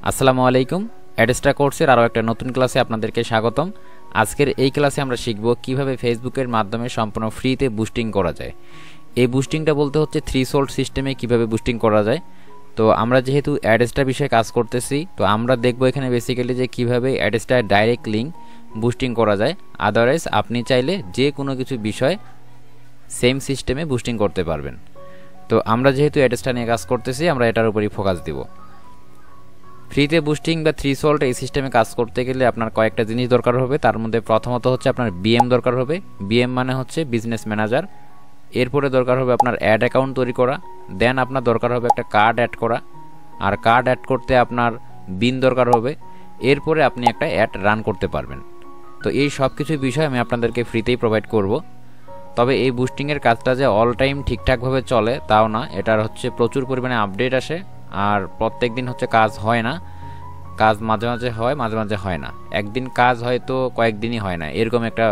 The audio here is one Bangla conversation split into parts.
আসসালামু আলাইকুম। অ্যাডস্টা কোর্সের আরও একটা নতুন ক্লাসে আপনাদেরকে স্বাগতম। আজকের এই ক্লাসে আমরা শিখব কিভাবে ফেসবুকের মাধ্যমে সম্পূর্ণ ফ্রিতে বুস্টিং করা যায়। এই বুস্টিংটা বলতে হচ্ছে থ্রিশোল্ড সিস্টেমে কিভাবে বুস্টিং করা যায়। তো আমরা যেহেতু অ্যাডস্টা বিষয়ে কাজ করতেছি, তো আমরা দেখব এখানে বেসিক্যালি যে কিভাবে অ্যাডস্টার ডাইরেক্ট লিঙ্ক বুস্টিং করা যায়। আদারওয়াইজ আপনি চাইলে যে কোনো কিছু বিষয় সেম সিস্টেমে বুস্টিং করতে পারবেন। তো আমরা যেহেতু অ্যাডস্টা নিয়ে কাজ করতেছি, আমরা এটার উপরই ফোকাস দিব। ফ্রিতে বুস্টিং বা থ্রিশোল্ড এই সিস্টেমে কাজ করতে গেলে আপনার কয়েকটা জিনিস দরকার হবে। তার মধ্যে প্রথমত হচ্ছে আপনার বিএম দরকার হবে। বিএম মানে হচ্ছে বিজনেস ম্যানেজার। এরপরে দরকার হবে আপনার অ্যাড অ্যাকাউন্ট তৈরি করা। দেন আপনার দরকার হবে একটা কার্ড অ্যাড করা, আর কার্ড অ্যাড করতে আপনার বিন দরকার হবে। এরপরে আপনি একটা অ্যাড রান করতে পারবেন। তো এই সব কিছু বিষয় আমি আপনাদেরকে ফ্রিতেই প্রোভাইড করব। তবে এই বুস্টিংয়ের কাজটা যে অল টাইম ঠিকঠাকভাবে চলে তাও না, এটার হচ্ছে প্রচুর পরিমাণে আপডেট আসে, আর প্রত্যেক দিন হচ্ছে কাজ হয় না। কাজ মাঝে মাঝে হয়, মাঝে মাঝে হয় না। একদিন কাজ হয়তো কয়েকদিনই হয় না, এরকম একটা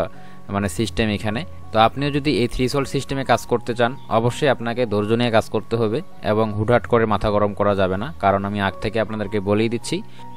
সিস্টেম এখানে। তো আপনিও যদি এই থ্রিশোল্ড সিস্টেমে কাজ করতে চান, অবশ্যই আপনাকে ধৈর্য নিয়ে কাজ করতে হবে এবং হুটহাট করে মাথা গরম করা যাবে না। কারণ আমি আগ থেকে আপনাদেরকে বলেই দিচ্ছি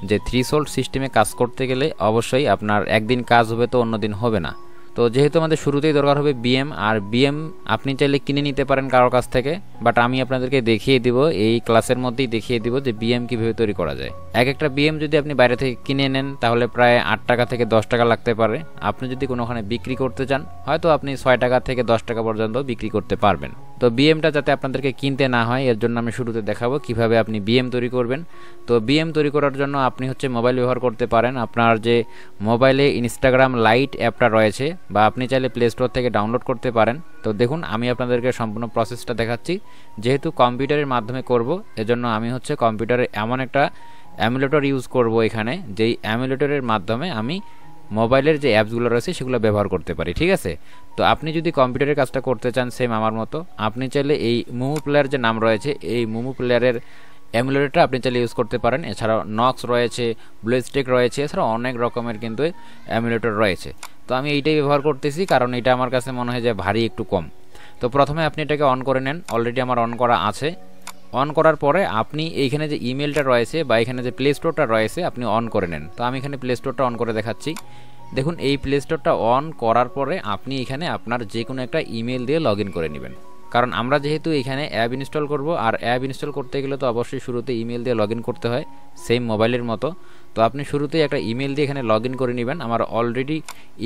যে থ্রিশোল্ড সিস্টেমে কাজ করতে গেলে অবশ্যই আপনার একদিন কাজ হবে তো অন্য দিন হবে না। তো যেহেতু আমাদের শুরুতেই দরকার হবে বিএম, আর বিএম আপনি চাইলে কিনে নিতে পারেন কারোর কাছ থেকে, বাট আমি আপনাদেরকে দেখিয়ে দিব, এই ক্লাসের মধ্যেই দেখিয়ে দিব যে বিএম কীভাবে তৈরি করা যায়। এক একটা বিএম যদি আপনি বাইরে থেকে কিনে নেন তাহলে প্রায় 8 টাকা থেকে 10 টাকা লাগতে পারে। আপনি যদি কোনোখানে বিক্রি করতে চান, হয়তো আপনি 6 টাকা থেকে 10 টাকা পর্যন্ত বিক্রি করতে পারবেন। তো বিএমটা যাতে আপনাদেরকে কিনতে না হয়, এর জন্য আমি শুরুতে দেখাবো কিভাবে আপনি বিএম তৈরি করবেন। তো বিএম তৈরি করার জন্য আপনি হচ্ছে মোবাইল ব্যবহার করতে পারেন। আপনার যে মোবাইলে ইনস্টাগ্রাম লাইট অ্যাপটা রয়েছে, বা আপনি চাইলে প্লে স্টোর থেকে ডাউনলোড করতে পারেন। তো দেখুন, আমি আপনাদেরকে সম্পূর্ণ প্রসেসটা দেখাচ্ছি। যেহেতু কম্পিউটারের মাধ্যমে করব, এজন্য আমি হচ্ছে কম্পিউটারে এমন একটা এমুলেটর ইউজ করব এখানে, যেই এমুলেটরের মাধ্যমে আমি মোবাইলের যে অ্যাপসগুলো রয়েছে সেগুলো ব্যবহার করতে পারি। ঠিক আছে, তো আপনি যদি কম্পিউটারের কাজটা করতে চান সেম আমার মতো, আপনি চাইলে এই মুমু প্লেয়ার যে নাম রয়েছে, এই মুমু প্লেয়ারের এমুলেটরটা আপনি চাইলে ইউজ করতে পারেন। এছাড়াও নক্স রয়েছে, ব্লুস্টেক রয়েছে, এছাড়াও অনেক রকমের কিন্তু এমুলেটর রয়েছে। তো আমি এইটাই ব্যবহার করতেছি কারণ এটা আমার কাছে মনে হয় যে ভারী একটু কম। তো প্রথমে আপনি এটাকে অন করে নেন, অলরেডি আমার অন করা আছে। অন করার পরে আপনি এইখানে যে ইমেলটা রয়েছে বা এখানে যে প্লে স্টোরটা রয়েছে আপনি অন করে নেন। তো আমি এখানে প্লে স্টোরটা অন করে দেখাচ্ছি। দেখুন, এই প্লে স্টোরটা অন করার পরে আপনি এখানে আপনার যে কোনো একটা ইমেল দিয়ে লগ ইন করে নেবেন। কারণ আমরা যেহেতু এখানে অ্যাপ ইনস্টল করব, আর অ্যাপ ইনস্টল করতে গেলে তো অবশ্যই শুরুতে ইমেল দিয়ে লগ ইন করতে হয়, সেম মোবাইলের মতো। তো আপনি শুরুতেই একটা ইমেল দিয়ে এখানে লগ ইন করে নেবেন। আমার অলরেডি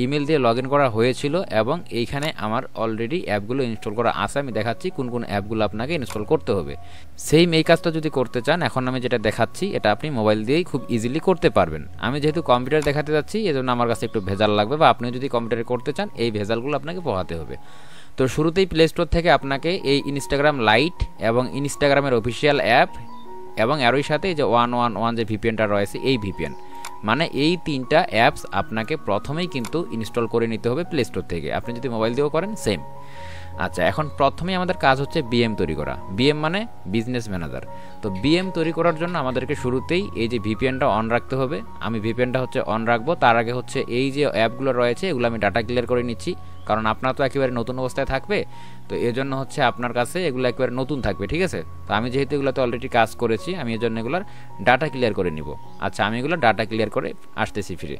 ইমেল দিয়ে লগ ইন করা হয়েছিল এবং এইখানে আমার অলরেডি অ্যাপগুলো ইনস্টল করা আছে। আমি দেখাচ্ছি কোন কোন অ্যাপগুলো আপনাকে ইনস্টল করতে হবে। সেম এই কাজটা যদি করতে চান, এখন আমি যেটা দেখাচ্ছি এটা আপনি মোবাইল দিয়েই খুব ইজিলি করতে পারবেন। আমি যেহেতু কম্পিউটার দেখাতে যাচ্ছি, এজন্য আমার কাছে একটু ভেজাল লাগবে, বা আপনি যদি কম্পিউটারে করতে চান এই ভেজালগুলো আপনাকে পোহাতে হবে। তো শুরুতেই প্লে স্টোর থেকে আপনাকে এই ইনস্টাগ্রাম লাইট এবং ইনস্টাগ্রামের অফিসিয়াল অ্যাপ এবং এরই সাথে যে 111 যে ভিপিএনটা রয়েছে, এই ভিপিএন মানে এই 3টা অ্যাপস আপনাকে প্রথমেই কিন্তু ইনস্টল করে নিতে হবে প্লে স্টোর থেকে। আপনি যদি মোবাইল দিয়েও করেন সেম। আচ্ছা, এখন প্রথমেই আমাদের কাজ হচ্ছে বিএম তৈরি করা। বিএম মানে বিজনেস ম্যানেজার। তো বিএম তৈরি করার জন্য আমাদেরকে শুরুতেই এই যে ভিপিএনটা অন রাখতে হবে। আমি ভিপিএনটা হচ্ছে অন রাখবো। তার আগে হচ্ছে এই যে অ্যাপগুলো রয়েছে এগুলো আমি ডাটা ক্লিয়ার করে নিচ্ছি, কারণ আপনার তো একেবারে নতুন অবস্থায় থাকবে। তো এজন্য হচ্ছে আপনার কাছে এগুলো একেবারে নতুন থাকবে। ঠিক আছে, তো আমি যেহেতু এগুলোতে অলরেডি কাজ করেছি, আমি এজন্য এগুলোর ডাটা ক্লিয়ার করে নিব। আচ্ছা, আমি এগুলো ডাটা ক্লিয়ার করে আসতেছি ফিরে।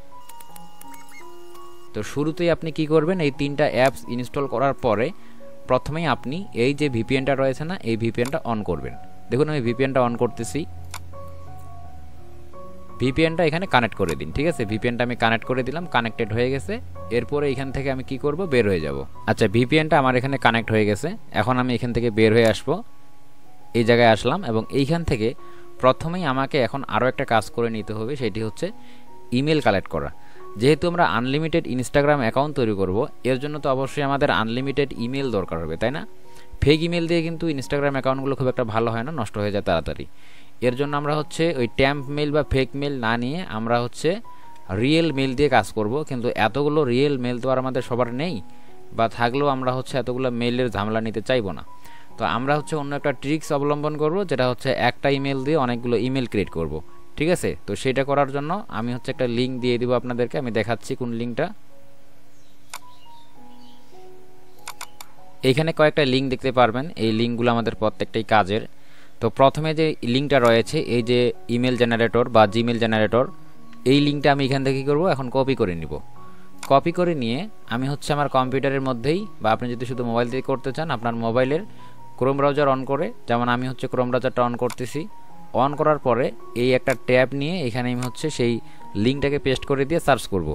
তো শুরুতেই আপনি কি করবেন, এই 3টা অ্যাপস ইনস্টল করার পরে প্রথমেই আপনি এই যে ভিপিএনটা রয়েছে না, এই ভিপিএনটা অন করবেন। দেখুন, আমি ভিপিএনটা অন করতেছি। ভিপিএনটা এখানে কানেক্ট করে দিন। ঠিক আছে, ভিপিএনটা আমি কানেক্ট করে দিলাম, কানেক্টেড হয়ে গেছে। এরপরে এখান থেকে আমি কি করব, বের হয়ে যাব। আচ্ছা, ভিপিএনটা আমার এখানে কানেক্ট হয়ে গেছে। এখন আমি এখান থেকে বের হয়ে আসব। এই জায়গায় আসলাম এবং এইখান থেকে প্রথমেই আমাকে এখন আরও একটা কাজ করে নিতে হবে, সেটি হচ্ছে ইমেল কালেক্ট করা। যেহেতু আমরা আনলিমিটেড ইনস্টাগ্রাম অ্যাকাউন্ট তৈরি করব, এর জন্য তো অবশ্যই আমাদের আনলিমিটেড ইমেল দরকার হবে, তাই না? ফেক ইমেল দিয়ে কিন্তু ইনস্টাগ্রাম অ্যাকাউন্টগুলো খুব একটা ভালো হয় না, নষ্ট হয়ে যায় তাড়াতাড়ি। এর জন্য আমরা হচ্ছে ওই ট্যাম্প মেল বা ফেক মেল না নিয়ে আমরা হচ্ছে রিয়েল মেল দিয়ে কাজ করব। কিন্তু এতগুলো রিয়েল মেল তো আর আমাদের সবার নেই, বা থাকলেও আমরা হচ্ছে এতগুলো মেলের ঝামেলা নিতে চাইবো না। তো আমরা হচ্ছে অন্য একটা ট্রিক্স অবলম্বন করব, যেটা হচ্ছে একটা ইমেল দিয়ে অনেকগুলো ইমেল ক্রিয়েট করব। ঠিক আছে, তো সেটা করার জন্য আমি হচ্ছে একটা লিঙ্ক দিয়ে দিব আপনাদেরকে। আমি দেখাচ্ছি কোন লিঙ্কটা। এইখানে কয়েকটা লিঙ্ক দেখতে পারবেন, এই লিঙ্কগুলো আমাদের প্রত্যেকটাই কাজের। তো প্রথমে যে লিঙ্কটা রয়েছে এই যে ইমেল জেনারেটর বা জিমেল জেনারেটর, এই লিঙ্কটা আমি এখান থেকে কী করবো, এখন কপি করে নিব। কপি করে নিয়ে আমি হচ্ছে আমার কম্পিউটারের মধ্যেই, বা আপনি যদি শুধু মোবাইল দিয়ে করতে চান আপনার মোবাইলের ক্রোম ব্রাউজার অন করে, যেমন আমি হচ্ছে ক্রোম ব্রাউজারটা অন করতেছি। অন করার পরে এই একটা ট্যাব নিয়ে এখানে আমি হচ্ছে সেই লিঙ্কটাকে পেস্ট করে দিয়ে সার্চ করব।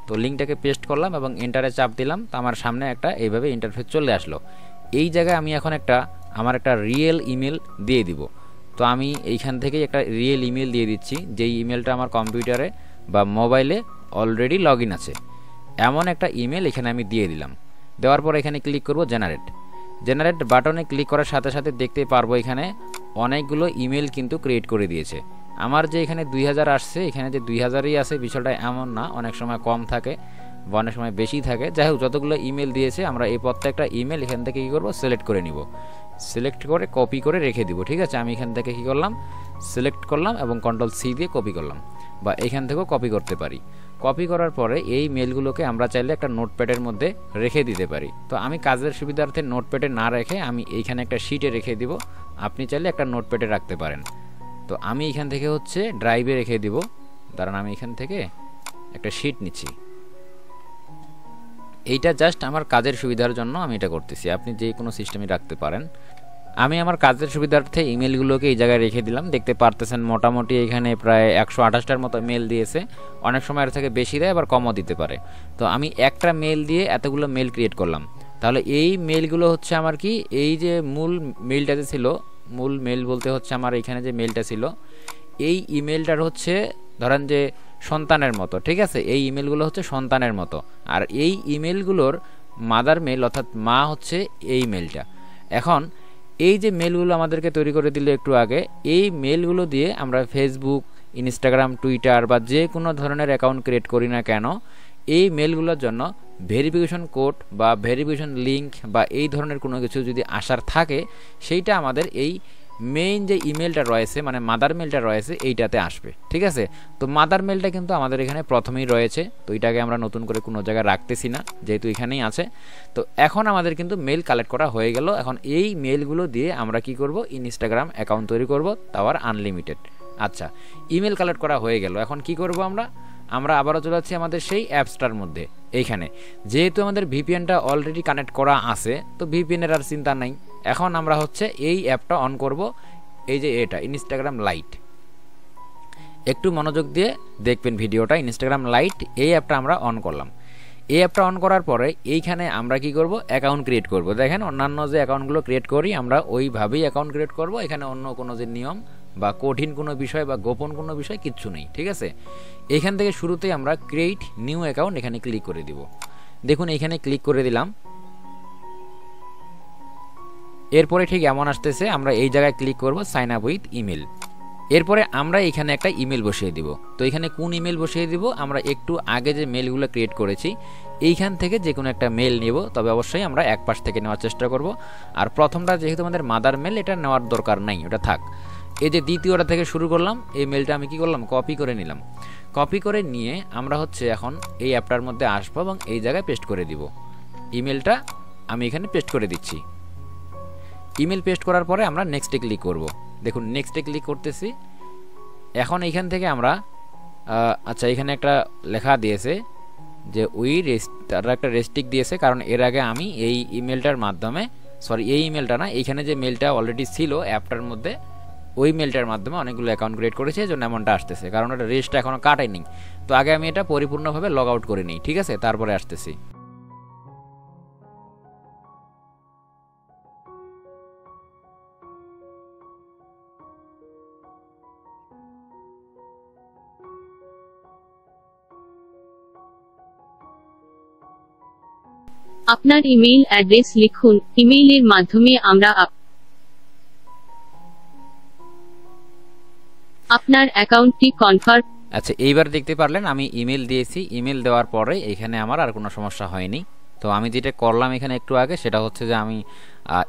তো লিঙ্কটাকে পেস্ট করলাম এবং এন্টারে চাপ দিলাম, তো আমার সামনে একটা এইভাবে ইন্টারফেস চলে আসলো। এই জায়গায় আমি এখন আমার একটা রিয়েল ইমেল দিয়ে দিব। তো আমি এইখান থেকেই একটা রিয়েল ইমেল দিয়ে দিচ্ছি, যেই ইমেলটা আমার কম্পিউটারে বা মোবাইলে অলরেডি লগ ইন আছে, এমন একটা ইমেল এখানে আমি দিয়ে দিলাম। দেওয়ার পর এখানে ক্লিক করব জেনারেট বাটনে ক্লিক করার সাথে সাথে দেখতে পারবো এখানে অনেকগুলো ইমেল কিন্তু ক্রিয়েট করে দিয়েছে। আমার যে এখানে 2000 আসছে, এখানে যে 2000ই আছে বিষয়টা এমন না, অনেক সময় কম থাকে বা অনেক সময় বেশি থাকে। যাই হোক, যতগুলো ইমেল দিয়েছে আমরা এই প্রত্যেকটা ইমেল এখান থেকে কী করবো, সিলেক্ট করে নিব। সিলেক্ট করে কপি করে রেখে দিব। ঠিক আছে, আমি এখান থেকে কী করলাম, সিলেক্ট করলাম এবং কন্ট্রোল সি দিয়ে কপি করলাম, বা এখান থেকেও কপি করতে পারি। কপি করার পরে এই মেলগুলোকে আমরা চাইলে একটা নোটপ্যাডের মধ্যে রেখে দিতে পারি। তো আমি কাজের সুবিধার্থে নোটপ্যাডে না রেখে আমি এইখানে একটা শিটে রেখে দিব, আপনি চাইলে একটা নোটপ্যাডে রাখতে পারেন। তো আমি এখান থেকে হচ্ছে ড্রাইভে রেখে দিব। দাঁড়ান, আমি এখান থেকে একটা শিট নিচ্ছি। এইটা জাস্ট আমার কাজের সুবিধার জন্য আমি এটা করতেছি, আপনি যে কোনো সিস্টেমে রাখতে পারেন। আমি আমার কাজের সুবিধার্থে ইমেলগুলোকে এই জায়গায় রেখে দিলাম। দেখতে পারতেছেন মোটামুটি এখানে প্রায় 128টার মতো মেল দিয়েছে। অনেক সময় এর থেকে বেশি দেয়, আবার কমও দিতে পারে। তো আমি একটা মেল দিয়ে এতগুলো মেল ক্রিয়েট করলাম। তাহলে এই মেলগুলো হচ্ছে আমার কি, এই যে মূল মেলটা যে ছিল, মূল মেল বলতে হচ্ছে আমার এখানে যে মেলটা ছিল, এই ইমেলটার হচ্ছে ধরেন যে সন্তানের মতো। ঠিক আছে, এই ইমেলগুলো হচ্ছে সন্তানের মতো, আর এই ইমেলগুলোর মাদার মেল অর্থাৎ মা হচ্ছে এই মেলটা। এখন এই যে মেলগুলো আমাদেরকে তৈরি করে দিল একটু আগে, এই মেলগুলো দিয়ে আমরা ফেসবুক, ইনস্টাগ্রাম, টুইটার বা যে কোনো ধরনের অ্যাকাউন্ট ক্রিয়েট করি না কেন, এই মেলগুলোর জন্য ভেরিফিকেশন কোড বা ভেরিফিকেশন লিঙ্ক বা এই ধরনের কোনো কিছু যদি আসার থাকে, সেইটা আমাদের এই মেইন যে ইমেলটা রয়েছে মানে মাদার মেলটা রয়েছে এইটাতে আসবে। ঠিক আছে, তো মাদার মেলটা কিন্তু আমাদের এখানে প্রথমেই রয়েছে, তো এটাকে আমরা নতুন করে কোনো জায়গায় রাখতেছি না, যেহেতু এখানেই আছে। তো এখন আমাদের কিন্তু মেল কালেক্ট করা হয়ে গেল। এখন এই মেলগুলো দিয়ে আমরা কি করব, ইনস্টাগ্রাম অ্যাকাউন্ট তৈরি করব, তাও আনলিমিটেড। আচ্ছা, ইমেল কালেক্ট করা হয়ে গেল। এখন কি করব, আমরা আবারও চলে যাচ্ছি আমাদের সেই অ্যাপসটার মধ্যে। এইখানে যেহেতু আমাদের ভিপিএনটা অলরেডি কানেক্ট করা আছে, তো ভিপিএনের আর চিন্তা নাই। এখন আমরা হচ্ছে এই অ্যাপটা অন করব, এই যে এটা ইনস্টাগ্রাম লাইট। একটু মনোযোগ দিয়ে দেখবেন ভিডিওটা। ইনস্টাগ্রাম লাইট এই অ্যাপটা আমরা অন করলাম। এই অ্যাপটা অন করার পরে এইখানে আমরা কি করব, অ্যাকাউন্ট ক্রিয়েট করব। দেখেন অন্যান্য যে অ্যাকাউন্টগুলো ক্রিয়েট করি আমরা ওইভাবেই অ্যাকাউন্ট ক্রিয়েট করব। এখানে অন্য কোনো যে নিয়ম বা কঠিন কোনো বিষয় বা গোপন কোনো বিষয় কিচ্ছু নেই। ঠিক আছে, এখান থেকে শুরুতেই আমরা ক্রিয়েট নিউ অ্যাকাউন্ট এখানে ক্লিক করে দিব। দেখুন এখানে ক্লিক করে দিলাম। এরপরে ঠিক এমন আসতেছে, আমরা এই জায়গায় ক্লিক করব সাইন আপ উইথ ইমেল। এরপরে আমরা এখানে একটা ইমেল বসিয়ে দিব। তো এখানে কোন ইমেল বসিয়ে দিব, আমরা একটু আগে যে মেলগুলো ক্রিয়েট করেছি এইখান থেকে যে কোনো একটা মেল নেব, তবে অবশ্যই আমরা এক পাশ থেকে নেওয়ার চেষ্টা করব। আর প্রথমটা যেহেতু আমাদের মাদার মেল, এটা নেওয়ার দরকার নাই, ওটা থাক। এই যে দ্বিতীয়টা থেকে শুরু করলাম, এই মেলটা আমি কি করলাম, কপি করে নিলাম। কপি করে নিয়ে আমরা হচ্ছে এখন এই অ্যাপটার মধ্যে আসবো এবং এই জায়গায় পেস্ট করে দিব। ইমেলটা আমি এখানে পেস্ট করে দিচ্ছি। ইমেল পেস্ট করার পরে আমরা নেক্সটে ক্লিক করব। দেখুন নেক্সটে ক্লিক করতেছি। এখন এইখান থেকে আমরা আচ্ছা, এখানে একটা লেখা দিয়েছে যে তারা একটা রেস্ট্রিক্ট দিয়েছে, কারণ এর আগে আমি এই ইমেলটার মাধ্যমে, সরি এই ইমেলটা না, এইখানে যে মেলটা অলরেডি ছিল অ্যাপটার মধ্যে, ওই মেলটার মাধ্যমে অনেকগুলো অ্যাকাউন্ট ক্রিয়েট করেছে, এই জন্য এমনটা আসতেছে, কারণ ওটা রেজিস্টটা এখনও কাটায়নি। তো আগে আমি এটা পরিপূর্ণভাবে লগ আউট করে নিই। ঠিক আছে, তারপরে আসতেছি। আপনার ইমেইল অ্যাড্রেস লিখুন। ইমেইলের মাধ্যমে আমরা আপনার অ্যাকাউন্টটি কনফার্ম। আচ্ছা, এইবার দেখতে পারলেন আমি ইমেল দিয়েছি। ইমেল দেওয়ার পরে এখানে আমার আর কোনো সমস্যা হয়নি। তো আমি যেটা করলাম এখানে একটু আগে, সেটা হচ্ছে যে আমি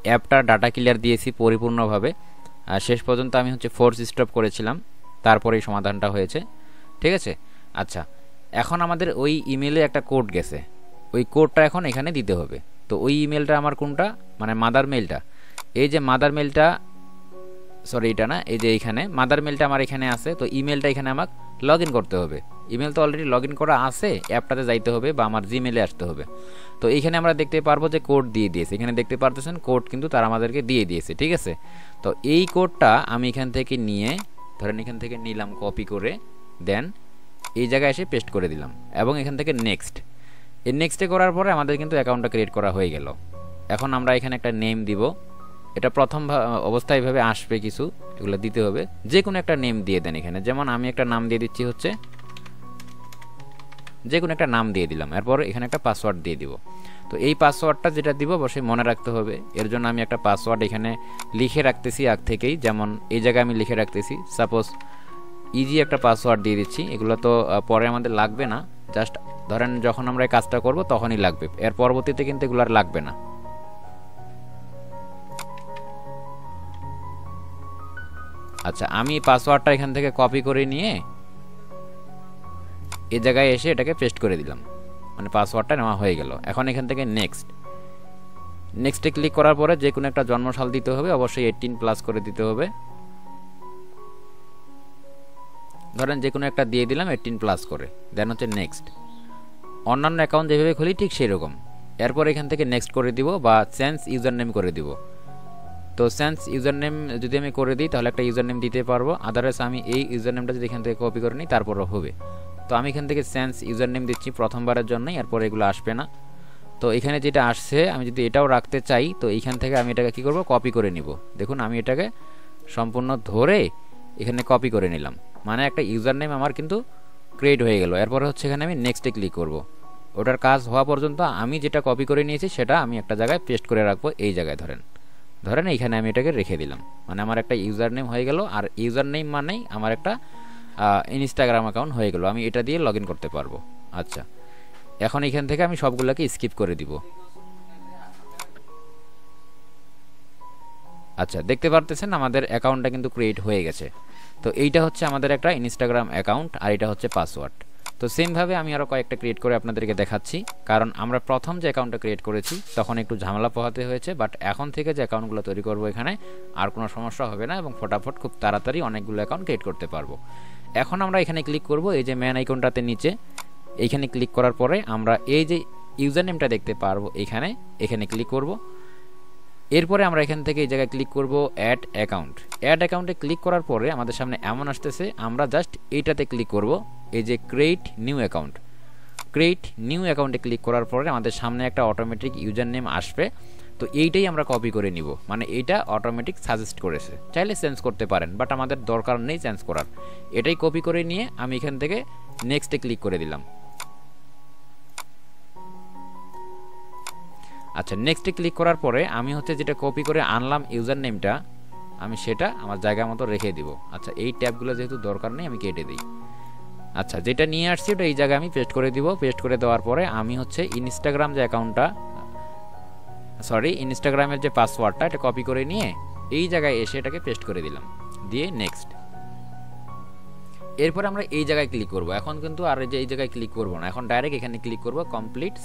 অ্যাপটার ডাটা ক্লিয়ার দিয়েছি পরিপূর্ণভাবে। শেষ পর্যন্ত আমি হচ্ছে ফোর্স স্টপ করেছিলাম, তারপরেই সমাধানটা হয়েছে। ঠিক আছে, আচ্ছা এখন আমাদের ওই ইমেলে একটা কোড গেছে, ওই কোডটা এখন এখানে দিতে হবে। তো ওই ইমেলটা আমার কোনটা, মানে মাদার মেলটা। এই যে মাদার মেলটা সরি এটা না, এই যে এইখানে মাদার মেলটা আমার এখানে আছে, তো ইমেলটা এখানে আমাকে লগ ইন করতে হবে। ইমেল তো অলরেডি লগ ইন করা আছে, অ্যাপটাতে যাইতে হবে বা আমার জিমেলে আসতে হবে। তো এইখানে আমরা দেখতে পারবো যে কোড দিয়ে দিয়েছে, এখানে দেখতে পারতেছেন কোড কিন্তু তারা আমাদেরকে দিয়ে দিয়েছে, ঠিক আছে। তো এই কোডটা আমি এখান থেকে নিয়ে, ধরেন এখান থেকে নিলাম কপি করে, দেন এই জায়গায় এসে পেস্ট করে দিলাম এবং এখান থেকে নেক্সট। এই নেক্সটে করার পরে আমাদের কিন্তু অ্যাকাউন্টটা ক্রিয়েট করা হয়ে গেল। এখন আমরা এখানে একটা নেম দিব, এটা প্রথম অবস্থায় এভাবে আসবে, কিছু এগুলো দিতে হবে, যে কোনো একটা নেম দিয়ে দেন এখানে। যেমন আমি একটা নাম দিয়ে দিচ্ছি, হচ্ছে যে কোনো একটা নাম দিয়ে দিলাম, এরপর এখানে একটা পাসওয়ার্ড দিয়ে দিব। তো এই পাসওয়ার্ডটা যেটা দিব অবশ্যই মনে রাখতে হবে, এর জন্য আমি একটা পাসওয়ার্ড এখানে লিখে রাখতেছি আগ থেকেই, যেমন এই জায়গায় আমি লিখে রাখতেছি, সাপোজ ইজি একটা পাসওয়ার্ড দিয়ে দিচ্ছি। এগুলো তো পরে আমাদের লাগবে না, জাস্ট ধরেন যখন আমরা এই কাজটা করব তখনই লাগবে, এর পরবর্তীতে কিন্তু এগুলো আর লাগবে না। আচ্ছা, আমি পাসওয়ার্ডটা এখান থেকে কপি করে নিয়ে এই জায়গায় এসে এটাকে পেস্ট করে দিলাম, মানে পাসওয়ার্ডটা নেওয়া হয়ে গেল। এখন এখান থেকে নেক্সটে ক্লিক করার পরে যে কোনো একটা জন্মসাল দিতে হবে, অবশ্যই 18+ করে দিতে হবে। ধরেন যে কোনো একটা দিয়ে দিলাম 18+ করে, দেন হচ্ছে নেক্সট। অন্যান্য অ্যাকাউন্ট যেভাবে খুলি ঠিক সেই রকম। এরপর এখান থেকে নেক্সট করে দিব বা চেঞ্জ ইউজার নেম করে দিব। তো চেঞ্জ ইউজার নেম যদি আমি করে দিই তাহলে একটা ইউজার নেম দিতে পারবো, আদারওয়াইজ আমি এই ইউজার নেমটা যদি এখান থেকে কপি করে নিই তারপরও হবে। তো আমি এখান থেকে চেঞ্জ ইউজার নেম দিচ্ছি প্রথমবারের জন্যই, এরপর এগুলো আসবে না। তো এখানে যেটা আসছে আমি যদি এটাও রাখতে চাই, তো এইখান থেকে আমি এটাকে কী করবো, কপি করে নিব। দেখুন আমি এটাকে সম্পূর্ণ ধরে এখানে কপি করে নিলাম, মানে একটা ইউজার নেম আমার কিন্তু ক্রিয়েট হয়ে গেল। এরপরে হচ্ছে এখানে আমি নেক্সটে ক্লিক করব, ওটার কাজ হওয়া পর্যন্ত আমি যেটা কপি করে নিয়েছি সেটা আমি একটা জায়গায় পেস্ট করে রাখবো। এই জায়গায় ধরেন এইখানে আমি এটাকে রেখে দিলাম, মানে আমার একটা ইউজার নেম হয়ে গেল। আর ইউজার নেম মানেই আমার একটা ইনস্টাগ্রাম অ্যাকাউন্ট হয়ে গেল, আমি এটা দিয়ে লগ ইন করতে পারবো। আচ্ছা, এখন এখান থেকে আমি সবগুলোকে স্কিপ করে দিব। আচ্ছা, দেখতে পারতেছেন আমাদের অ্যাকাউন্টটা কিন্তু ক্রিয়েট হয়ে গেছে। তো এইটা হচ্ছে আমাদের একটা ইনস্টাগ্রাম অ্যাকাউন্ট, আর এটা হচ্ছে পাসওয়ার্ড। তো সেমভাবে আমি আরও কয়েকটা ক্রিয়েট করে আপনাদেরকে দেখাচ্ছি, কারণ আমরা প্রথম যে অ্যাকাউন্টটা ক্রিয়েট করেছি তখন একটু ঝামেলা পোহাতে হয়েছে, বাট এখন থেকে যে অ্যাকাউন্টগুলো তৈরি করবো এখানে আর কোনো সমস্যা হবে না এবং ফটাফট খুব তাড়াতাড়ি অনেকগুলো অ্যাকাউন্ট ক্রিয়েট করতে পারবো। এখন আমরা এখানে ক্লিক করব, এই যে ম্যান আইকনটাতে নিচে এইখানে ক্লিক করার পরে আমরা এই যে ইউজার নেমটা দেখতে পারবো এখানে ক্লিক করব। এরপরে আমরা এখান থেকে এই জায়গায় ক্লিক করব অ্যাড অ্যাকাউন্টে ক্লিক করার পরে আমাদের সামনে এমন আসতেছে, আমরা জাস্ট এইটাতে ক্লিক করব, এই যে ক্রিয়েট নিউ অ্যাকাউন্টে ক্লিক করার পরে আমাদের সামনে একটা অটোমেটিক ইউজার নেম আসবে। তো এইটাই আমরা কপি করে নিব, মানে এইটা অটোমেটিক সাজেস্ট করেছে, চাইলে চেঞ্জ করতে পারেন, বাট আমাদের দরকার নেই চেঞ্জ করার। এটাই কপি করে নিয়ে আমি এখান থেকে নেক্সটে ক্লিক করে দিলাম। আচ্ছা, নেক্সটে ক্লিক করার পরে আমি হচ্ছে যেটা কপি করে আনলাম ইউজার নেমটা, আমি সেটা আমার জায়গা মতো রেখে দিব। আচ্ছা, এই ট্যাবগুলো যেহেতু দরকার নেই আমি কেটে দিই। আচ্ছা, যেটা নিয়ে আসছি ওটা এই জায়গায় আমি পেস্ট করে দিব। পেস্ট করে দেওয়ার পরে আমি হচ্ছে ইনস্টাগ্রামের যে পাসওয়ার্ডটা এটা কপি করে নিয়ে এই জায়গায় এসে এটাকে পেস্ট করে দিলাম, দিয়ে নেক্সট। এরপর আমরা এই জায়গায় ক্লিক করব। এখন কিন্তু আর এই জায়গায় ক্লিক করব না, এখন ডাইরেক্ট এখানে ক্লিক করব কমপ্লিট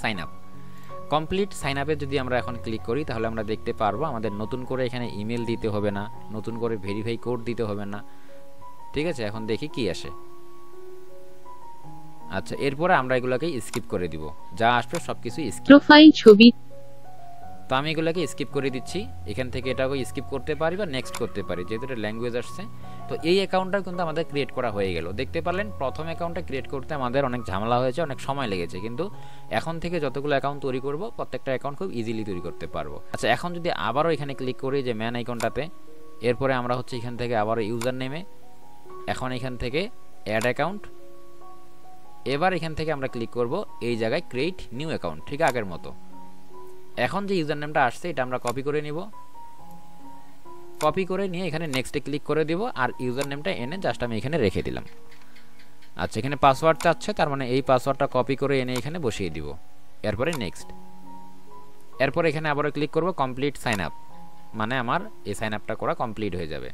সাইন আপে যদি আমরা এখন ক্লিক করি তাহলে আমরা দেখতে পারবো আমাদের নতুন করে এখানে ইমেল দিতে হবে না, নতুন করে ভেরিফাই কোড দিতে হবে না। ঠিক আছে, এখন দেখি কি আসে। আচ্ছা, এরপরে আমরা এগুলোকে স্কিপ করে দিব, যা আসবে সবকিছু স্কিপ। প্রোফাইল ছবি, তো আমি এগুলোকে স্কিপ করে দিচ্ছি। এখান থেকে এটাকে স্কিপ করতে পারি বা নেক্সট করতে পারি, যেহেতু এটা ল্যাঙ্গুয়েজ আসছে। তো এই অ্যাকাউন্টটা কিন্তু আমাদের ক্রিয়েট করা হয়ে গেল। দেখতে পারলেন প্রথম অ্যাকাউন্টটা ক্রিয়েট করতে আমাদের অনেক ঝামেলা হয়েছে, অনেক সময় লেগেছে, কিন্তু এখন থেকে যতগুলো অ্যাকাউন্ট তৈরি করব প্রত্যেকটা অ্যাকাউন্ট খুব ইজিলি তৈরি করতে পারবো। আচ্ছা, এখন যদি আবারও এখানে ক্লিক করি যে ম্যান আইকনটাতে, এরপরে আমরা হচ্ছে এখান থেকে আবারও ইউজার নেমে, এখন এখান থেকে অ্যাড অ্যাকাউন্ট, এবার এখান থেকে আমরা ক্লিক করব এই জায়গায় ক্রিয়েট নিউ অ্যাকাউন্ট, ঠিক আগের মতো। এখন যে ইউজার নেমটা আসছে এটা আমরা কপি করে নিব, কপি করে নিয়ে এখানে নেক্সটে ক্লিক করে দিব, আর ইউজার নেমটা এনে জাস্ট আমি এখানে রেখে দিলাম। আচ্ছা, এখানে পাসওয়ার্ড চাচ্ছে, তার মানে এই পাসওয়ার্ডটা কপি করে এনে এখানে বসিয়ে দিব। এরপরে নেক্সট, এরপর এখানে আবারও ক্লিক করব কমপ্লিট সাইন আপ, মানে আমার এই সাইন আপটা করা কমপ্লিট হয়ে যাবে।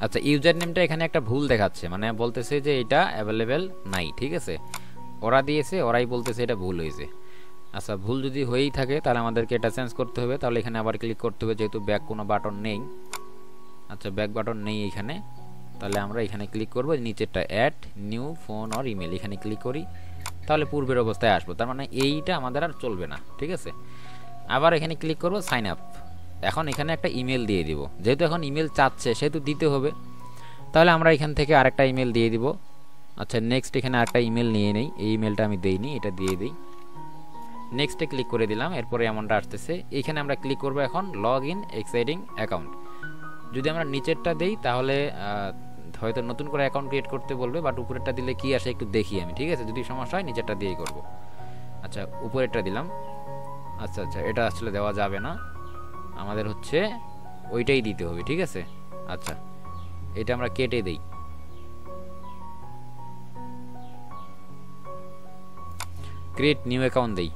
আচ্ছা, ইউজার নেমটা এখানে একটা ভুল দেখাচ্ছে, মানে বলতেছে যে এটা অ্যাভেলেবেল নাই। ঠিক আছে, ওরা দিয়েছে, ওরাই বলতেছে এটা ভুল হয়েছে। আচ্ছা, ভুল যদি হয়েই থাকে তাহলে আমাদেরকে এটা চেঞ্জ করতে হবে। তাহলে এখানে আবার ক্লিক করতে হবে, যেহেতু ব্যাক কোনো বাটন নেই। আচ্ছা, ব্যাক বাটন নেই এখানে, তাহলে আমরা এখানে ক্লিক করব, নিচেরটা add new phone or email, এখানে ক্লিক করি, তাহলে পূর্বের অবস্থায় আসবো। তার মানে এইটা আমাদের আর চলবে না। ঠিক আছে, আবার এখানে ক্লিক করব সাইন আপ। এখন এখানে একটা ইমেল দিয়ে দিব, যেহেতু এখন ইমেল চাচ্ছে সেহেতু দিতে হবে। তাহলে আমরা এখান থেকে আরেকটা ইমেল দিয়ে দিব। আচ্ছা, নেক্সট, এখানে আরেকটা ইমেল নিয়ে নেই, এই ইমেলটা আমি দেইনি, এটা দিয়ে দিই। নেক্সটে ক্লিক করে দিলাম, এরপরে এমনটা আসতেছে। এইখানে আমরা ক্লিক করব এখন লগ ইন এক্সাইটিং অ্যাকাউন্ট। যদি আমরা নিচেরটা দেই তাহলে হয়তো নতুন করে অ্যাকাউন্ট ক্রিয়েট করতে বলবে, বাট উপরেরটা দিলে কি আসে একটু দেখি আমি। ঠিক আছে, যদি সমস্যা হয় নিচেরটা দিয়েই করব। আচ্ছা, উপরেরটা দিলাম। আচ্ছা আচ্ছা, এটা আসলে দেওয়া যাবে না, আমাদের হচ্ছে ওইটাই দিতে হবে। ঠিক আছে, আচ্ছা এটা আমরা কেটে দেই। ক্রিয়েট নিউ অ্যাকাউন্ট দেই।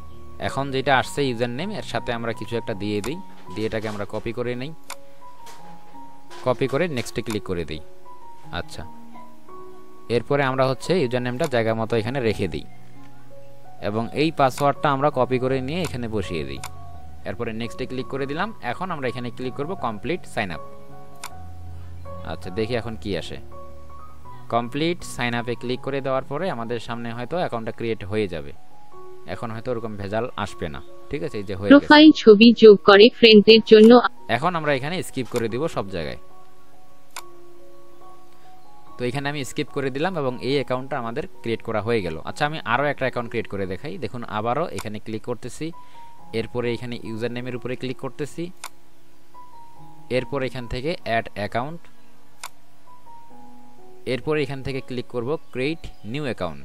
এখন যেটা আসছে ইউজার নেম, এর সাথে আমরা কিছু একটা দিয়ে দিই, দিয়ে এটাকে আমরা কপি করে নেই, কপি করে নেক্সটে ক্লিক করে দিই। আচ্ছা, এরপরে আমরা হচ্ছে ইউজার নেমটা জায়গা মতো এখানে রেখে দিই এবং এই পাসওয়ার্ডটা আমরা কপি করে নিয়ে এখানে বসিয়ে দিই। এরপরে নেক্সটে ক্লিক করে দিলাম। এখন আমরা এখানে ক্লিক করব কমপ্লিট সাইন আপ। আচ্ছা, দেখি এখন কি আসে। কমপ্লিট সাইন আপে ক্লিক করে দেওয়ার পরে আমাদের সামনে হয়তো অ্যাকাউন্টটা ক্রিয়েট হয়ে যাবে। এখন হয়তো ওরকম ভেজাল আসবে না। ঠিক আছে, এই যে হয়ে গেছে। প্রোফাইল ছবি যোগ করে ফ্রেন্ডদের জন্য। এখন আমরা এখানে স্কিপ করে দিব সব জায়গায়। তো এখানে আমি স্কিপ করে দিলাম এবং এই অ্যাকাউন্টটা আমাদের ক্রিয়েট করা হয়ে গেল। আচ্ছা, আমি আরও একটা অ্যাকাউন্ট ক্রিয়েট করে দেখাই। দেখুন, আবারও এখানে ক্লিক করতেছি, এরপরে এখানে ইউজার নেমের উপরে ক্লিক করতেছি, এরপর এখান থেকে অ্যাড অ্যাকাউন্ট, এরপর এখান থেকে ক্লিক করব create new account.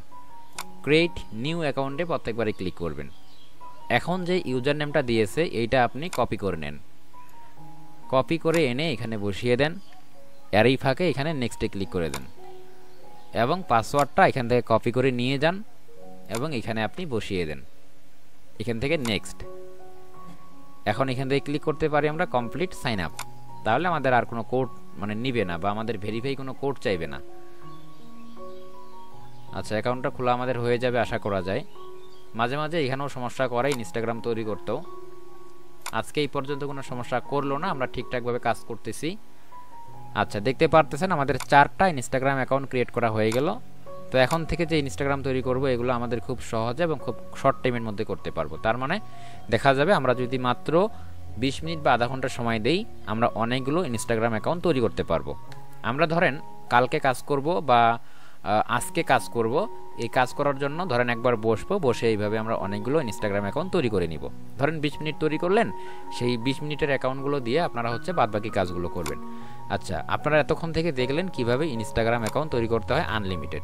Create new অ্যাকাউন্টে প্রত্যেকবারে ক্লিক করবেন। এখন যে ইউজার নেমটা দিয়েছে এইটা আপনি কপি করে নেন, কপি করে এনে এখানে বসিয়ে দেন। এর এই ফাঁকে এখানে নেক্সটে ক্লিক করে দেন এবং পাসওয়ার্ডটা এখান থেকে কপি করে নিয়ে যান এবং এখানে আপনি বসিয়ে দেন, এখান থেকে নেক্সট। এখন এখান থেকে ক্লিক করতে পারি আমরা কমপ্লিট সাইন আপ। তাহলে আমাদের আর কোনো কোড মানে নিবে না বা আমাদের ভেরিফাই কোনো কোড চাইবে না। আচ্ছা, অ্যাকাউন্টটা খোলা আমাদের হয়ে যাবে আশা করা যায়। মাঝে মাঝে এখানেও সমস্যা করে ইনস্টাগ্রাম তৈরি করতেও। আজকে এই পর্যন্ত কোনো সমস্যা করলো না, আমরা ঠিকঠাকভাবে কাজ করতেছি। আচ্ছা, দেখতে পারতেছেন আমাদের 4টা ইনস্টাগ্রাম অ্যাকাউন্ট ক্রিয়েট করা হয়ে গেল। তো এখন থেকে যে ইনস্টাগ্রাম তৈরি করব এগুলো আমাদের খুব সহজে এবং খুব শর্ট টাইমের মধ্যে করতে পারবো। তার মানে দেখা যাবে আমরা যদি মাত্র 20 মিনিট বা আধা ঘন্টা সময় দেই, আমরা অনেকগুলো ইনস্টাগ্রাম অ্যাকাউন্ট তৈরি করতে পারবো। আমরা ধরেন কালকে কাজ করব বা আজকে কাজ করব, এই কাজ করার জন্য ধরেন একবার বসবো, বসে এইভাবে আমরা অনেকগুলো ইনস্টাগ্রাম অ্যাকাউন্ট তৈরি করে নিব। ধরেন 20 মিনিট তৈরি করলেন, সেই 20 মিনিটের অ্যাকাউন্টগুলো দিয়ে আপনারা হচ্ছে বাদবাকি কাজগুলো করবেন। আচ্ছা, আপনারা এতক্ষণ থেকে দেখলেন কিভাবে ইনস্টাগ্রাম অ্যাকাউন্ট তৈরি করতে হয় আনলিমিটেড।